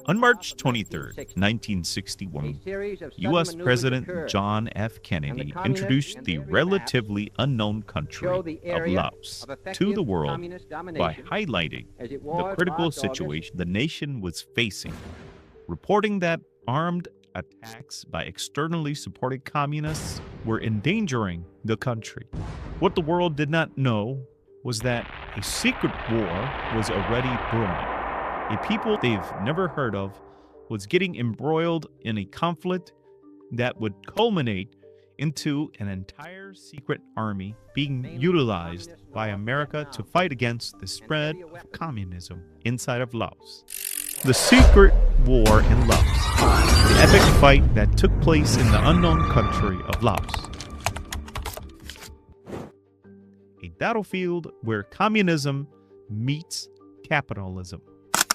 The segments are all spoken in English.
On March 23, 1961, U.S. President John F. Kennedy introduced the relatively unknown country of Laos to the world by highlighting the critical situation the nation was facing, reporting that armed attacks by externally supported communists were endangering the country. What the world did not know was that a secret war was already brewing. A people they've never heard of was getting embroiled in a conflict that would culminate into an entire secret army being utilized by America to fight against the spread of communism inside of Laos. The secret war in Laos, the epic fight that took place in the unknown country of Laos. A battlefield where communism meets capitalism.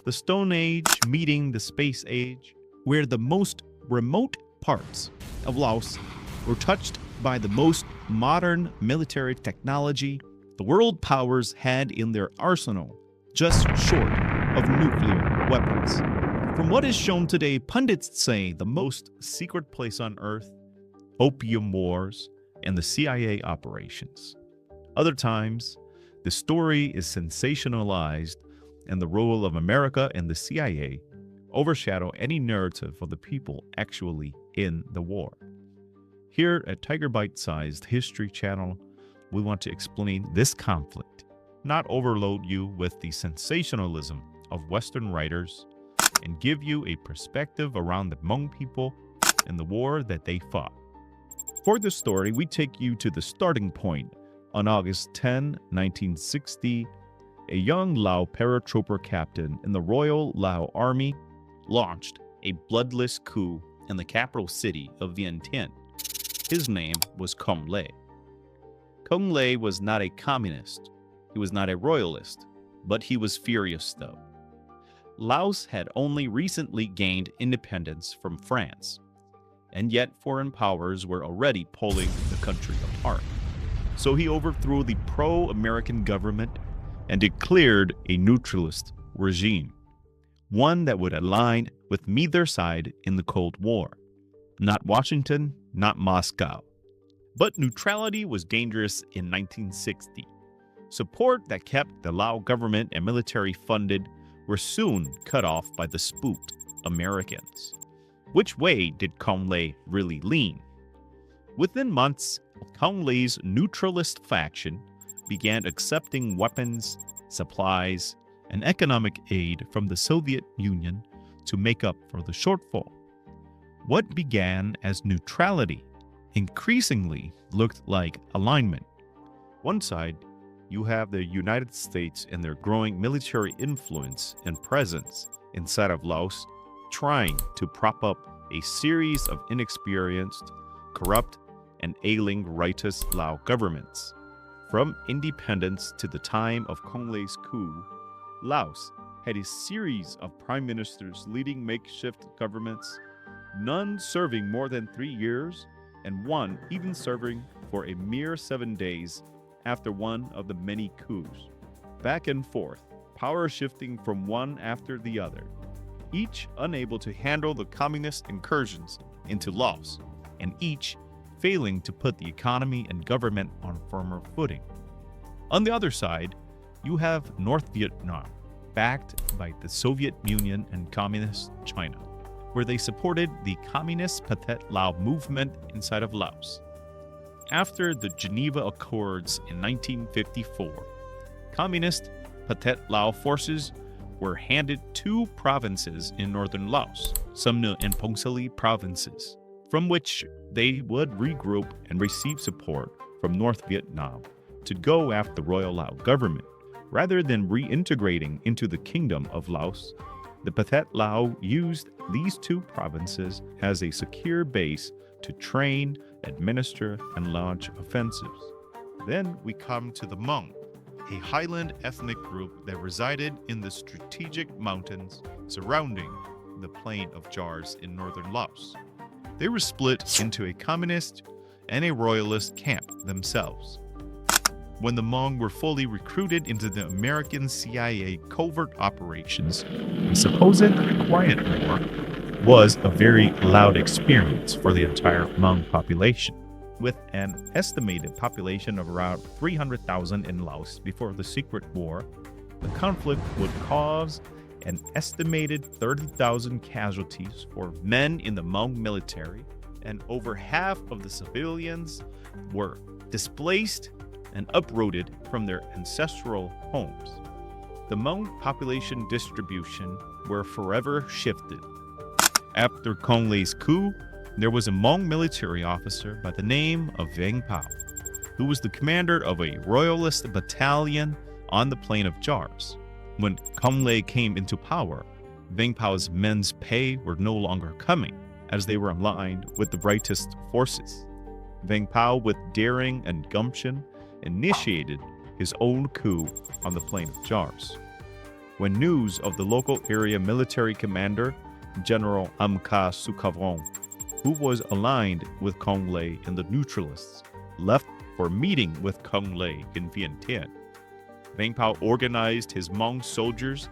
The Stone Age meeting the Space Age, where the most remote parts of Laos were touched by the most modern military technology the world powers had in their arsenal, just short of nuclear weapons. From what is shown today, pundits say the most secret place on Earth, opium wars, and the CIA operations. Other times, the story is sensationalized and the role of America and the CIA overshadow any narrative of the people actually in the war. Here at Tiger Bite-Sized History Channel, we want to explain this conflict, not overload you with the sensationalism of Western writers, and give you a perspective around the Hmong people and the war that they fought. For this story, we take you to the starting point on August 10, 1960. A young Lao paratrooper captain in the Royal Lao Army launched a bloodless coup in the capital city of Vientiane. His name was Kong Lei. Kong Lei was not a communist. He was not a royalist, but he was furious though. Laos had only recently gained independence from France, and yet foreign powers were already pulling the country apart. So he overthrew the pro-American government and declared a neutralist regime, one that would align with neither side in the Cold War. Not Washington, not Moscow. But neutrality was dangerous in 1960. Support that kept the Lao government and military funded were soon cut off by the spooked Americans. Which way did Kong Lei really lean? Within months, Kong Lei's neutralist faction began accepting weapons, supplies, and economic aid from the Soviet Union to make up for the shortfall. What began as neutrality increasingly looked like alignment. One side, you have the United States and their growing military influence and presence inside of Laos, trying to prop up a series of inexperienced, corrupt, and ailing Rightist Lao governments. From independence to the time of Kong Lei's coup, Laos had a series of prime ministers leading makeshift governments, none serving more than 3 years, and one even serving for a mere 7 days after one of the many coups. Back and forth, power shifting from one after the other, each unable to handle the communist incursions into Laos, and each failing to put the economy and government on firmer footing. On the other side, you have North Vietnam, backed by the Soviet Union and Communist China, where they supported the Communist Pathet Lao movement inside of Laos. After the Geneva Accords in 1954, Communist Pathet Lao forces were handed 2 provinces in northern Laos, Sumne and Phongsali provinces, from which they would regroup and receive support from North Vietnam to go after the Royal Lao government. Rather than reintegrating into the Kingdom of Laos, the Pathet Lao used these 2 provinces as a secure base to train, administer, and launch offensives. Then we come to the Hmong, a highland ethnic group that resided in the strategic mountains surrounding the plain of Jars in northern Laos. They were split into a communist and a royalist camp themselves. when the Hmong were fully recruited into the American CIA covert operations, the supposed quiet war was a very loud experience for the entire Hmong population. With an estimated population of around 300,000 in Laos before the secret war, the conflict would cause an estimated 30,000 casualties for men in the Hmong military, and over half of the civilians were displaced and uprooted from their ancestral homes. The Hmong population distribution were forever shifted. After Congley's coup, there was a Hmong military officer by the name of Vang Pao, who was the commander of a royalist battalion on the plain of Jars. When Congley came into power, Vang Pao's men's pay were no longer coming, as they were aligned with the Rightist forces. Vang Pao, with daring and gumption, initiated his own coup on the plain of Jars. When news of the local area military commander, General Vang Pao, who was aligned with Congley and the Neutralists, left for a meeting with Congley in Vientiane, Vang Pao organized his Hmong soldiers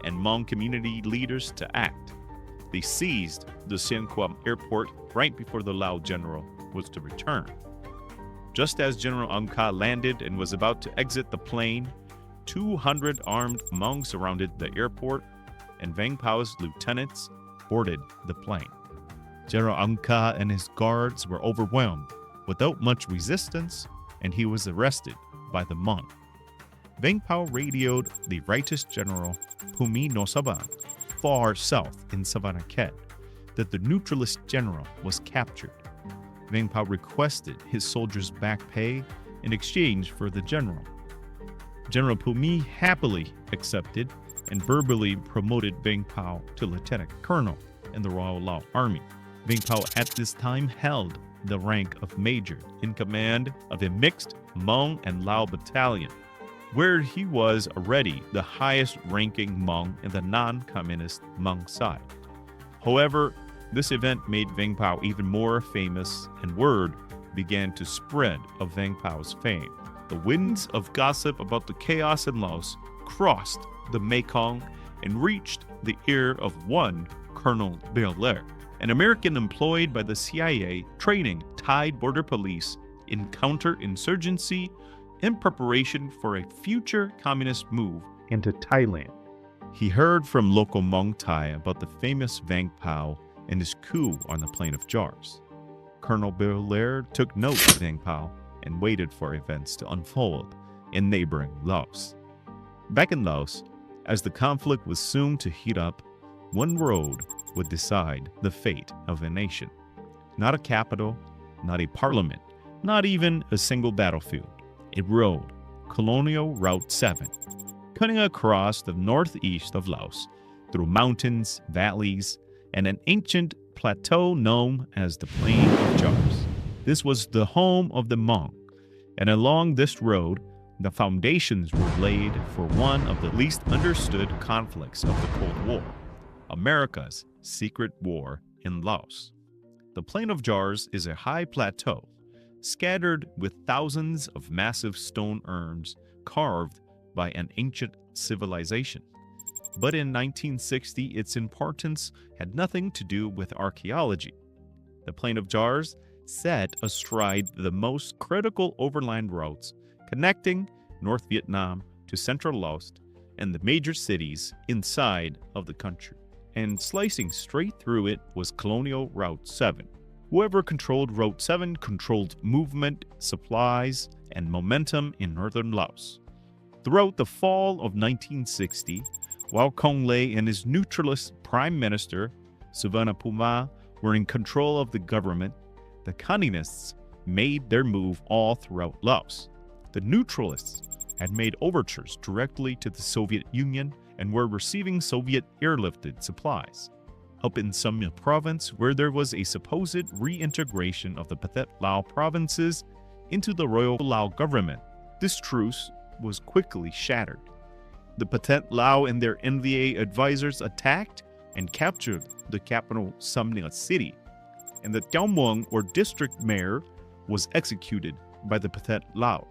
and Hmong community leaders to act. They seized the Sien Quam airport right before the Lao general was to return. Just as General Vang Pao landed and was about to exit the plane, 200 armed Hmong surrounded the airport, and Vang Pao's lieutenants boarded the plane. General Vang Pao and his guards were overwhelmed without much resistance, and he was arrested by the Hmong. Vang Pao radioed the Rightist General Pumi no Saban, far south in Savannah Ket, that the Neutralist general was captured. Vang Pao requested his soldiers back pay in exchange for the general. General Pumi happily accepted and verbally promoted Vang Pao to lieutenant colonel in the Royal Lao Army. Vang Pao at this time held the rank of major in command of a mixed Hmong and Lao battalion, where he was already the highest ranking Hmong in the non-communist Hmong side. However, this event made Vang Pao even more famous, and word began to spread of Vang Pao's fame. The winds of gossip about the chaos in Laos crossed the Mekong and reached the ear of one Colonel Guerilla, an American employed by the CIA training Thai border police in counterinsurgency in preparation for a future communist move into Thailand. He heard from local Hmong Thai about the famous Vang Pao and his coup on the plain of Jars. Colonel Guerilla took note of Vang Pao and waited for events to unfold in neighboring Laos. Back in Laos, as the conflict was soon to heat up, one road would decide the fate of a nation. Not a capital, not a parliament, not even a single battlefield. A road, Colonial Route 7, cutting across the northeast of Laos through mountains, valleys, and an ancient plateau known as the Plain of Jars. This was the home of the Hmong, and along this road, the foundations were laid for one of the least understood conflicts of the Cold War, America's secret war in Laos. The Plain of Jars is a high plateau, scattered with thousands of massive stone urns carved by an ancient civilization. But in 1960, its importance had nothing to do with archaeology. The Plain of Jars sat astride the most critical overland routes connecting North Vietnam to central Laos and the major cities inside of the country. And slicing straight through it was Colonial Route 7. Whoever controlled Route 7 controlled movement, supplies, and momentum in northern Laos. Throughout the fall of 1960, while Congley and his neutralist Prime Minister, Suvarnabhumi, were in control of the government, the communists made their move all throughout Laos. The neutralists had made overtures directly to the Soviet Union and were receiving Soviet airlifted supplies. Up in Samya province, where there was a supposed reintegration of the Pathet Lao provinces into the Royal Lao government, this truce was quickly shattered. The Pathet Lao and their NVA advisors attacked and captured the capital Samya city, and the Tiaomong or district mayor was executed by the Pathet Lao.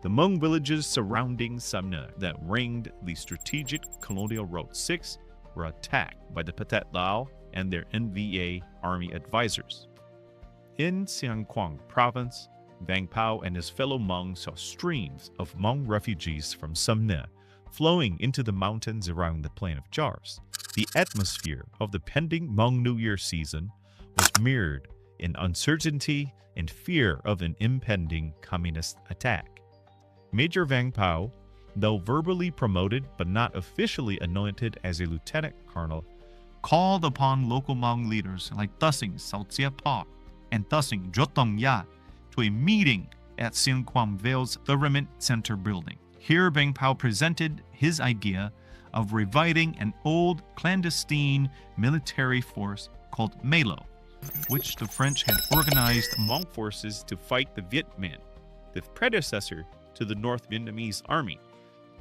The Hmong villages surrounding Samna that ringed the strategic Colonial Route 6 were attacked by the Pathet Lao and their NVA army advisors. In Xiangkwang province, Vang Pao and his fellow Hmong saw streams of Hmong refugees from Samna flowing into the mountains around the Plain of Jars. The atmosphere of the pending Hmong New Year season was mirrored in uncertainty and fear of an impending communist attack. Major Vang Pao, though verbally promoted but not officially anointed as a lieutenant colonel, called upon local Hmong leaders like Tussing Sao Chia Pa and Tussing Jotong Ya to a meeting at Xiangkwang Vale's Government Center building. Here Vang Pao presented his idea of reviving an old clandestine military force called Malo, which the French had organized Hmong forces to fight the Viet Minh, the predecessor to the North Vietnamese army,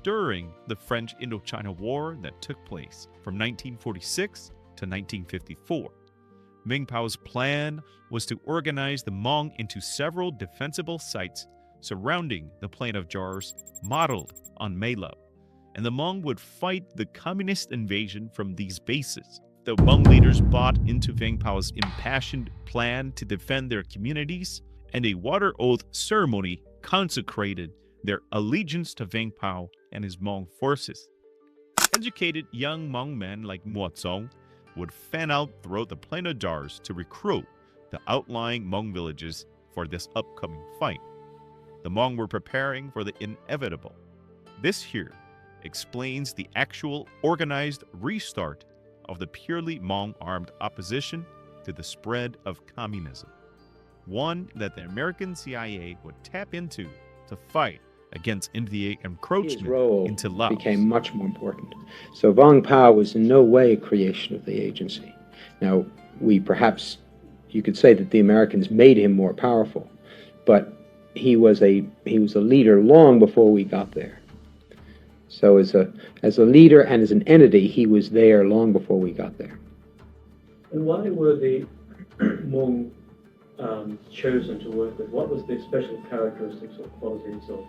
during the French Indochina War that took place from 1946 to 1954. Vang Pao's plan was to organize the Hmong into several defensible sites surrounding the Plain of Jars modeled on Malo, and the Hmong would fight the communist invasion from these bases. The Hmong leaders bought into Vang Pao's impassioned plan to defend their communities, and a water oath ceremony consecrated their allegiance to Vang Pao and his Hmong forces. Educated young Hmong men like Mo Zong would fan out throughout the Plain of Jars to recruit the outlying Hmong villages for this upcoming fight. The Hmong were preparing for the inevitable. This here explains the actual organized restart of the purely Hmong armed opposition to the spread of communism, one that the American CIA would tap into to fight against NVA encroachment His role into Laos. Became much more important. So Vang Pao was in no way a creation of the agency. Now, you could say that the Americans made him more powerful, but he was a leader long before we got there. So as a leader and as an entity, he was there long before we got there. And why were the Hmong chosen to work with? What was the special characteristics or qualities or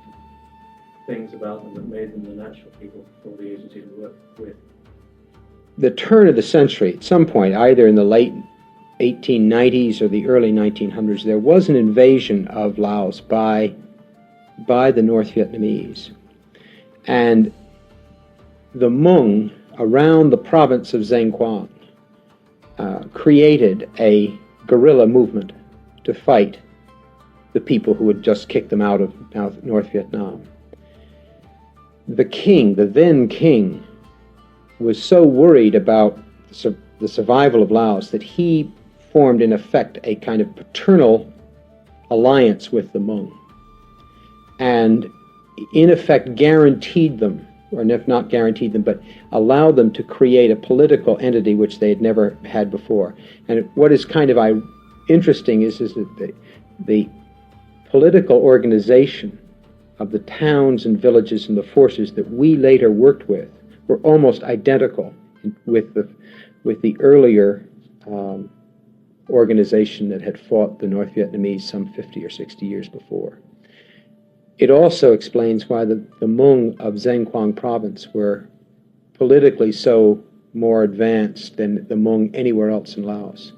things about them that made them the natural people for the agency to work with? The turn of the century, at some point, either in the late 1890s or the early 1900s, there was an invasion of Laos by the North Vietnamese. And the Hmong around the province of Xiangkwang created a guerrilla movement to fight the people who had just kicked them out of North Vietnam. The then king, was so worried about the survival of Laos that he formed, in effect, a kind of paternal alliance with the Hmong, and in effect guaranteed them, or if not guaranteed them, but allowed them to create a political entity which they had never had before. And what is kind of interesting is that the political organization of the towns and villages and the forces that we later worked with were almost identical with the earlier organization that had fought the North Vietnamese some 50 or 60 years before. It also explains why the Hmong of Xiangkwang province were politically so more advanced than the Hmong anywhere else in Laos.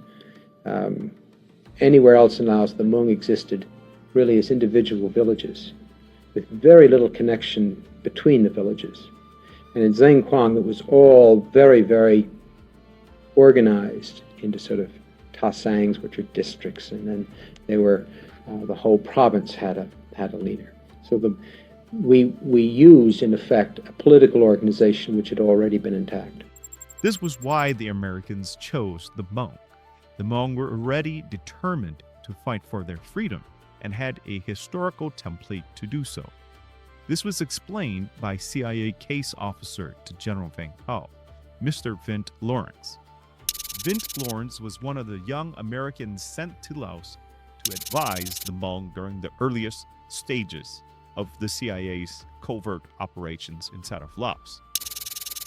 Anywhere else in Laos, the Hmong existed really as individual villages with very little connection between the villages. And in Xiangkwang, it was all very, very organized into sort of tasangs, which are districts, and then they were the whole province had a leader. So we used, in effect, a political organization which had already been intact. This was why the Americans chose the Hmong. The Hmong were already determined to fight for their freedom and had a historical template to do so. This was explained by CIA case officer to General Vang Pao, Mr. Vint Lawrence. Vint Lawrence was one of the young Americans sent to Laos to advise the Hmong during the earliest stages of the CIA's covert operations inside of Laos.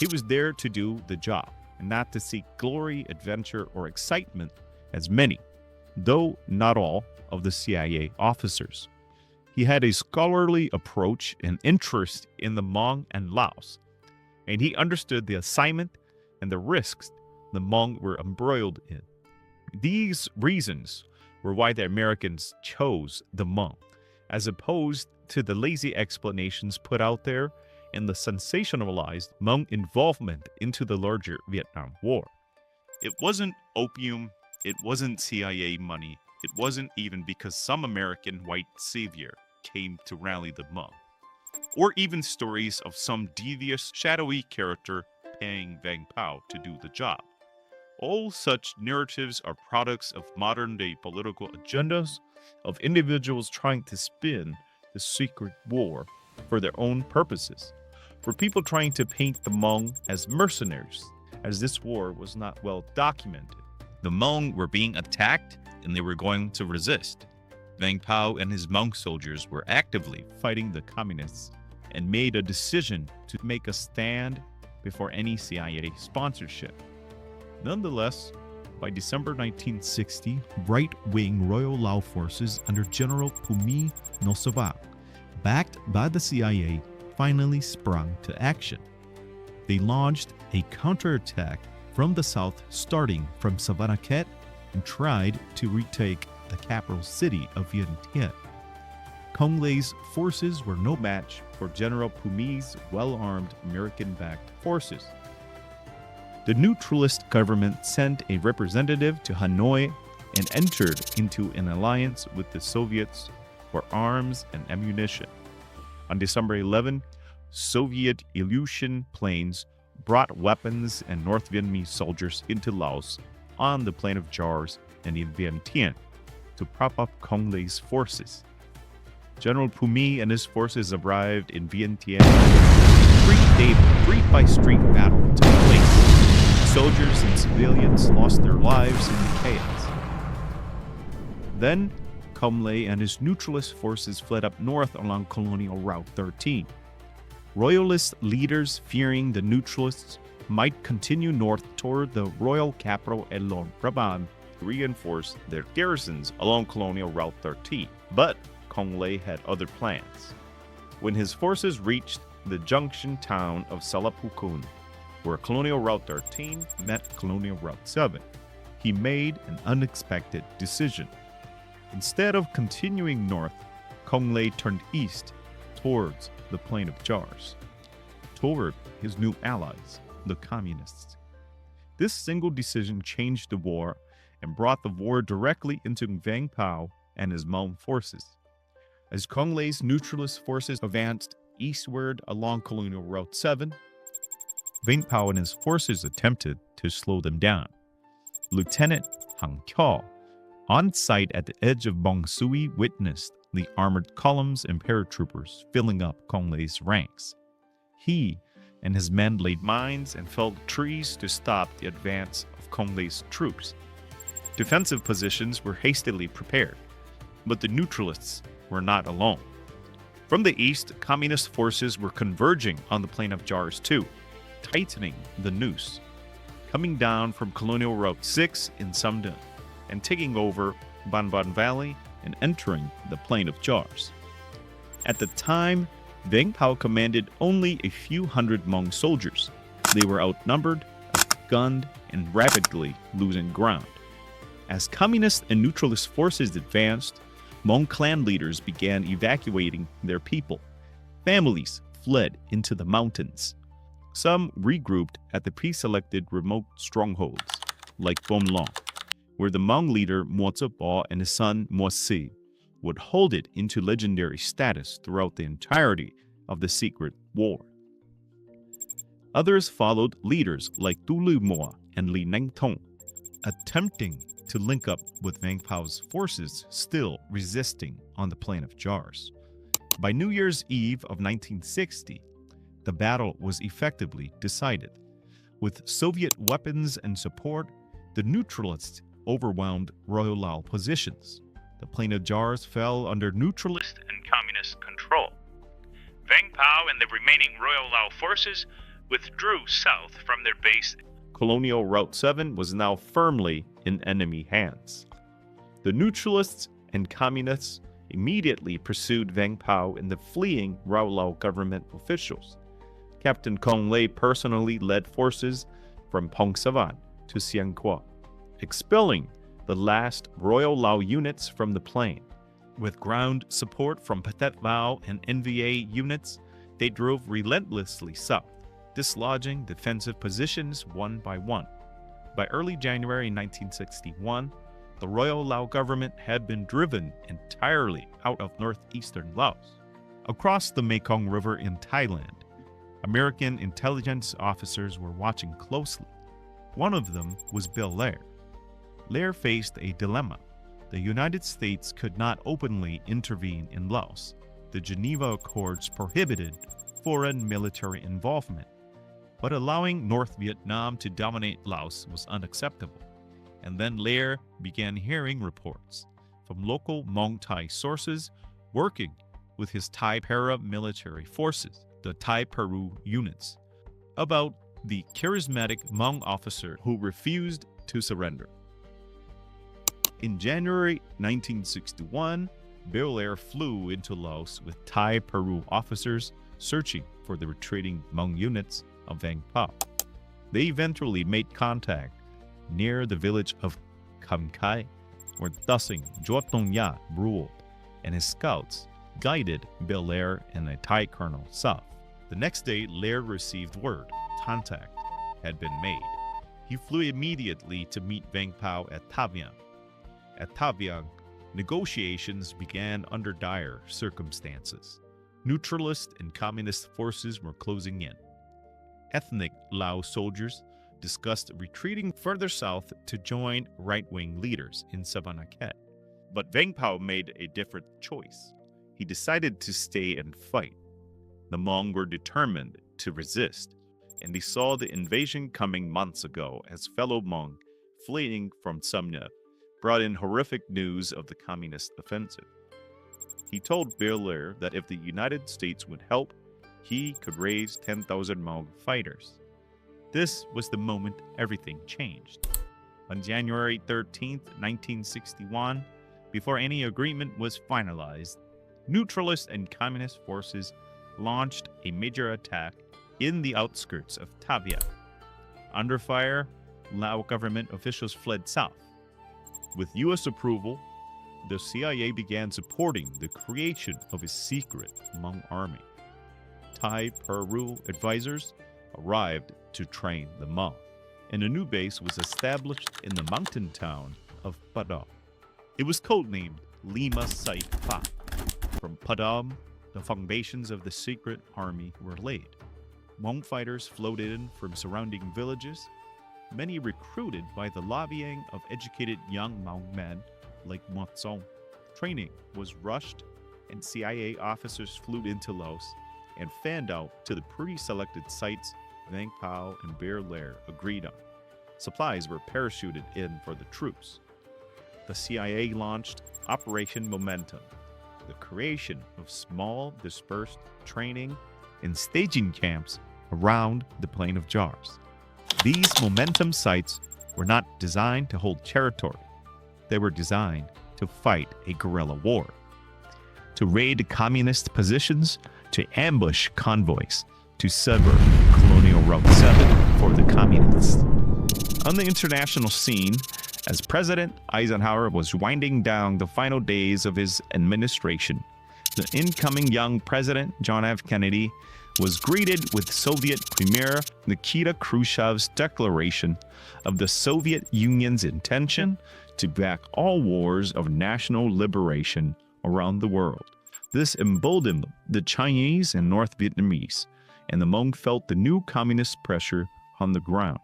He was there to do the job and not to seek glory, adventure, or excitement as many, though not all, of the CIA officers. He had a scholarly approach and interest in the Hmong and Laos, and he understood the assignment and the risks the Hmong were embroiled in. These reasons were why the Americans chose the Hmong, as opposed to the lazy explanations put out there and the sensationalized Hmong involvement into the larger Vietnam War. It wasn't opium, it wasn't CIA money, it wasn't even because some American white savior came to rally the Hmong, or even stories of some devious, shadowy character paying Vang Pao to do the job. All such narratives are products of modern-day political agendas of individuals trying to spin the secret war for their own purposes, for people trying to paint the Hmong as mercenaries, as this war was not well documented. The Hmong were being attacked and they were going to resist. Vang Pao and his Hmong soldiers were actively fighting the communists and made a decision to make a stand before any CIA sponsorship. Nonetheless, by December 1960, right-wing Royal Lao forces under General Phumi Nosabak, backed by the CIA, finally sprung to action. They launched a counterattack from the south, starting from Savannakhet, and tried to retake the capital city of Vientiane. Cong Le's forces were no match for General Phumi's well-armed American-backed forces. The Neutralist government sent a representative to Hanoi and entered into an alliance with the Soviets for arms and ammunition. On December 11, Soviet Ilyushin planes brought weapons and North Vietnamese soldiers into Laos on the Plain of Jars and in Vientiane to prop up Cong Le's forces. General Phumi and his forces arrived in Vientiane. Street-day, street-by-street battle took place. Soldiers and civilians lost their lives in the chaos. Then, Cong Le and his neutralist forces fled up north along Colonial Route 13. Royalist leaders, fearing the neutralists might continue north toward the royal capital at Luang Prabang, reinforced their garrisons along Colonial Route 13. But Cong Le had other plans. When his forces reached the junction town of Salapukun, where Colonial Route 13 met Colonial Route 7, he made an unexpected decision. Instead of continuing north, Cong Le turned east towards the Plain of Jars, toward his new allies, the Communists. This single decision changed the war and brought the war directly into Vang Pao and his Hmong forces. As Cong Le's neutralist forces advanced eastward along Colonial Route 7, Vang Pao and his forces attempted to slow them down. Lieutenant Hang Kyo, on site at the edge of Bong Sui, witnessed the armored columns and paratroopers filling up Cong Le's ranks. He and his men laid mines and felled trees to stop the advance of Cong Le's troops. Defensive positions were hastily prepared, but the neutralists were not alone. From the east, communist forces were converging on the Plain of Jars too, tightening the noose, coming down from Colonial Route 6 in Samdun and taking over Ban Ban Valley and entering the Plain of Jars. At the time, Vang Pao commanded only a few hundred Hmong soldiers. They were outnumbered, outgunned, and rapidly losing ground. As communist and neutralist forces advanced, Hmong clan leaders began evacuating their people. Families fled into the mountains. Some regrouped at the pre-selected remote strongholds, like Bom Long, where the Hmong leader Mo Tse Po and his son Mo Si would hold it into legendary status throughout the entirety of the secret war. Others followed leaders like Tu Lu Mo and Li Neng Tong, attempting to link up with Vang Pao's forces still resisting on the Plain of Jars. By New Year's Eve of 1960, the battle was effectively decided. With Soviet weapons and support, the neutralists overwhelmed Royal Lao positions. The Plain of Jars fell under neutralist and communist control. Vang Pao and the remaining Royal Lao forces withdrew south from their base. Colonial Route 7 was now firmly in enemy hands. The neutralists and communists immediately pursued Vang Pao and the fleeing Lao government officials. Captain Kong Lei personally led forces from Pong Savan to Siang Kwa, expelling the last Royal Lao units from the plain. With ground support from Pathet Lao and NVA units, they drove relentlessly south, dislodging defensive positions one by one. By early January 1961, the Royal Lao government had been driven entirely out of northeastern Laos. Across the Mekong River in Thailand, American intelligence officers were watching closely. One of them was Bill Lair. Lair faced a dilemma. The United States could not openly intervene in Laos. The Geneva Accords prohibited foreign military involvement, but allowing North Vietnam to dominate Laos was unacceptable. And then Lair began hearing reports from local Hmong Thai sources working with his Thai paramilitary forces, the Thai Peru units, about the charismatic Hmong officer who refused to surrender. In January 1961, Bill Lair flew into Laos with Thai Peru officers searching for the retreating Hmong units of Vang Pao. They eventually made contact near the village of Kam Khai, where Tussing Jotong Ya ruled, and his scouts guided Bill Lair and a Thai colonel south. The next day, Lair received word contact had been made. He flew immediately to meet Vang Pao at Ta Viang. At Ta Viang, negotiations began under dire circumstances. Neutralist and communist forces were closing in. Ethnic Lao soldiers discussed retreating further south to join right-wing leaders in Savannakhet. But Vang Pao made a different choice. He decided to stay and fight. The Hmong were determined to resist, and they saw the invasion coming months ago as fellow Hmong fleeing from Sumna brought in horrific news of the communist offensive. He told Bill Lair that if the United States would help, he could raise 10,000 Hmong fighters. This was the moment everything changed. On January 13, 1961, before any agreement was finalized, Neutralist and communist forces launched a major attack in the outskirts of Ta Viang. Under fire, Lao government officials fled south. With U.S. approval, the CIA began supporting the creation of a secret Hmong army. Thai Peru advisors arrived to train the Hmong, and a new base was established in the mountain town of Padong. It was codenamed Lima Site 5. From Padong, the foundations of the secret army were laid. Hmong fighters flowed in from surrounding villages, many recruited by the lobbying of educated young Hmong men like Mo Tsong. Training was rushed, and CIA officers flew into Laos and fanned out to the pre-selected sites Vang Pao and Bill Lair agreed on. Supplies were parachuted in for the troops. The CIA launched Operation Momentum, the creation of small, dispersed training and staging camps around the Plain of Jars. These momentum sites were not designed to hold territory. They were designed to fight a guerrilla war, to raid communist positions, to ambush convoys, to sever Colonial Route 7 for the communists. On the international scene, as President Eisenhower was winding down the final days of his administration, the incoming young President John F. Kennedy was greeted with Soviet Premier Nikita Khrushchev's declaration of the Soviet Union's intention to back all wars of national liberation around the world. This emboldened the Chinese and North Vietnamese, and the Hmong felt the new communist pressure on the ground.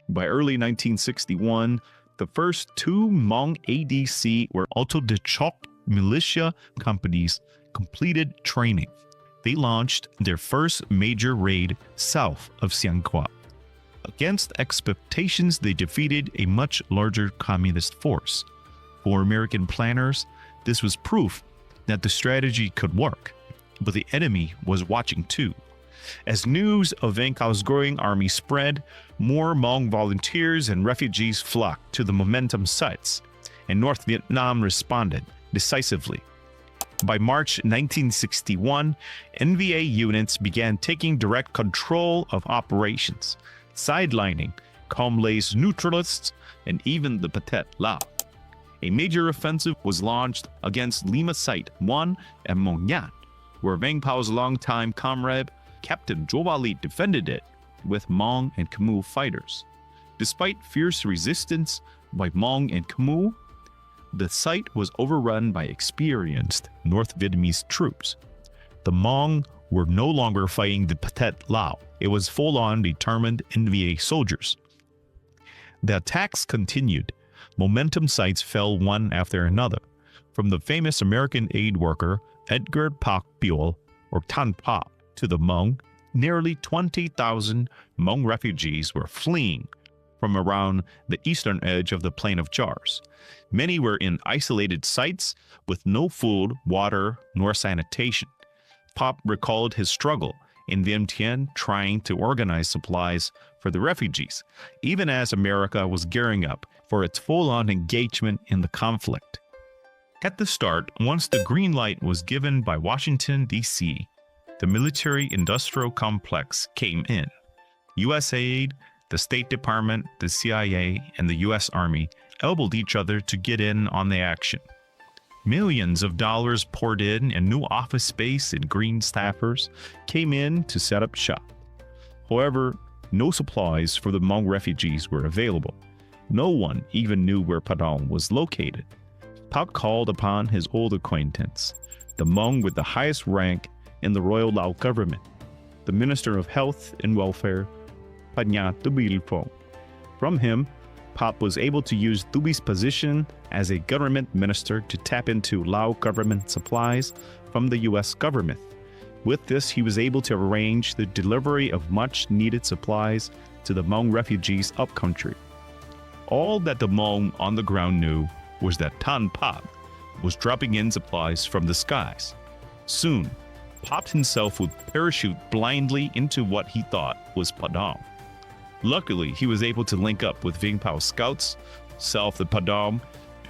By early 1961, the first two Hmong ADC or Auto de Choc militia companies completed training. They launched their first major raid south of Siang Kwa. Against expectations, they defeated a much larger communist force. For American planners, this was proof that the strategy could work, but the enemy was watching too. As news of Vang Pao's growing army spread, more Hmong volunteers and refugees flocked to the momentum sites, and North Vietnam responded, decisively. By March 1961, NVA units began taking direct control of operations, sidelining Comlay's Neutralists and even the Pathet Lao. A major offensive was launched against Lima Site 1 and Mong Nhan, where Vang Pao's longtime comrade, Captain Zhou Bali, defended it with Hmong and Khmu fighters. Despite fierce resistance by Hmong and Khmu, the site was overrun by experienced North Vietnamese troops. The Hmong were no longer fighting the Pathet Lao. It was full-on determined NVA soldiers. The attacks continued. Momentum sites fell one after another. From the famous American aid worker Edgar Pak Biol, or Tan Pa, to the Hmong, nearly 20,000 Hmong refugees were fleeing from around the eastern edge of the Plain of Jars. Many were in isolated sites with no food, water, nor sanitation. Pop recalled his struggle in Vientiane trying to organize supplies for the refugees, even as America was gearing up for its full-on engagement in the conflict. At the start, once the green light was given by Washington, D.C., the military-industrial complex came in. USAID, the State Department, the CIA, and the U.S. Army elbowed each other to get in on the action. Millions of dollars poured in, and new office space and green staffers came in to set up shop. However, no supplies for the Hmong refugees were available. No one even knew where Padong was located. Pak called upon his old acquaintance, the Hmong with the highest rank in the Royal Lao government, the Minister of Health and Welfare, Panya Tubilpong. From him, Pop was able to use Tubi's position as a government minister to tap into Lao government supplies from the U.S. government. With this, he was able to arrange the delivery of much-needed supplies to the Hmong refugees upcountry. All that the Hmong on the ground knew was that Tan Pop was dropping in supplies from the skies. Soon, Pop himself would parachute blindly into what he thought was Padong. Luckily, he was able to link up with Vang Pao's scouts, south of Padong,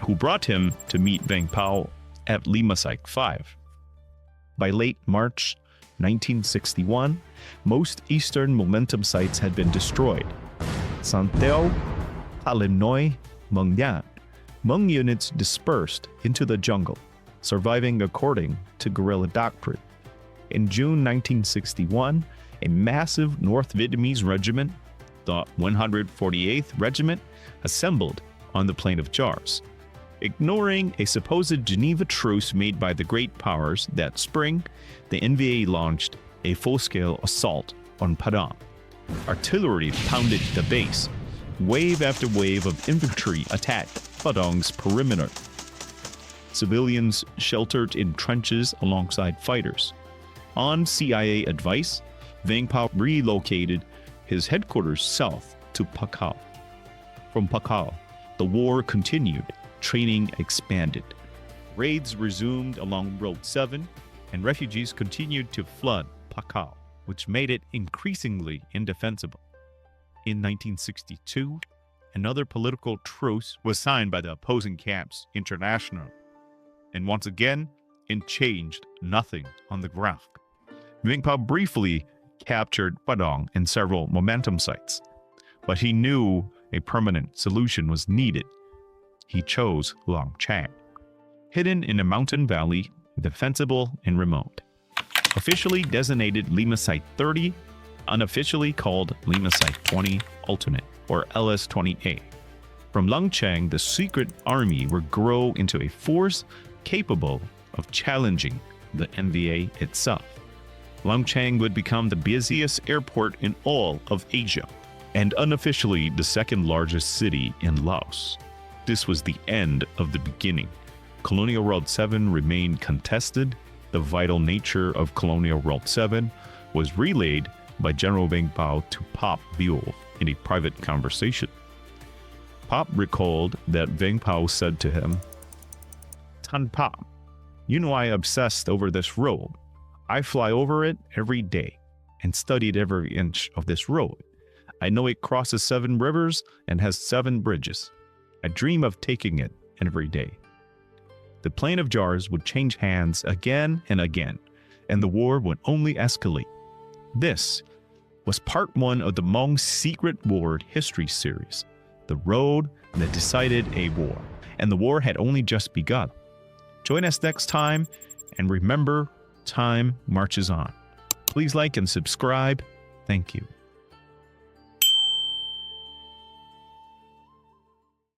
who brought him to meet Vang Pao at Lima Site 5. By late March 1961, most eastern momentum sites had been destroyed. Santeo, Talim Noi, Mong Nhan, Hmong units dispersed into the jungle, surviving according to guerrilla doctrine. In June 1961, a massive North Vietnamese regiment, the 148th Regiment, assembled on the Plain of Jars. Ignoring a supposed Geneva truce made by the great powers that spring, the NVA launched a full-scale assault on Padong. Artillery pounded the base. Wave after wave of infantry attacked Padong's perimeter. Civilians sheltered in trenches alongside fighters. On CIA advice, Vang Pao relocated his headquarters south to Pakao. From Pakao, the war continued, training expanded. Raids resumed along Road 7, and refugees continued to flood Pakao, which made it increasingly indefensible. In 1962, another political truce was signed by the opposing camps internationally, and once again, it changed nothing on the ground. Vang Pao briefly captured Padong and several momentum sites, but he knew a permanent solution was needed. He chose Long Chang, hidden in a mountain valley, defensible and remote. Officially designated Lima Site 30, unofficially called Lima Site 20 Alternate, or LS-20A. From Long Chang, the secret army would grow into a force capable of challenging the NVA itself. Long Chang would become the busiest airport in all of Asia, and unofficially the second largest city in Laos. This was the end of the beginning. Colonial Route 7 remained contested. The vital nature of Colonial Route 7 was relayed by General Vang Pao to Pop Biol in a private conversation. Pop recalled that Vang Pao said to him, "Tan Pop, you know I obsessed over this road. I fly over it every day and studied every inch of this road. I know it crosses 7 rivers and has 7 bridges. I dream of taking it every day." the Plain of Jars would change hands again and again, and the war would only escalate. This was part 1 of the Hmong Secret War history series, The Road That Decided a War, and the war had only just begun. Join us next time, and remember, time marches on. Please like and subscribe. Thank you.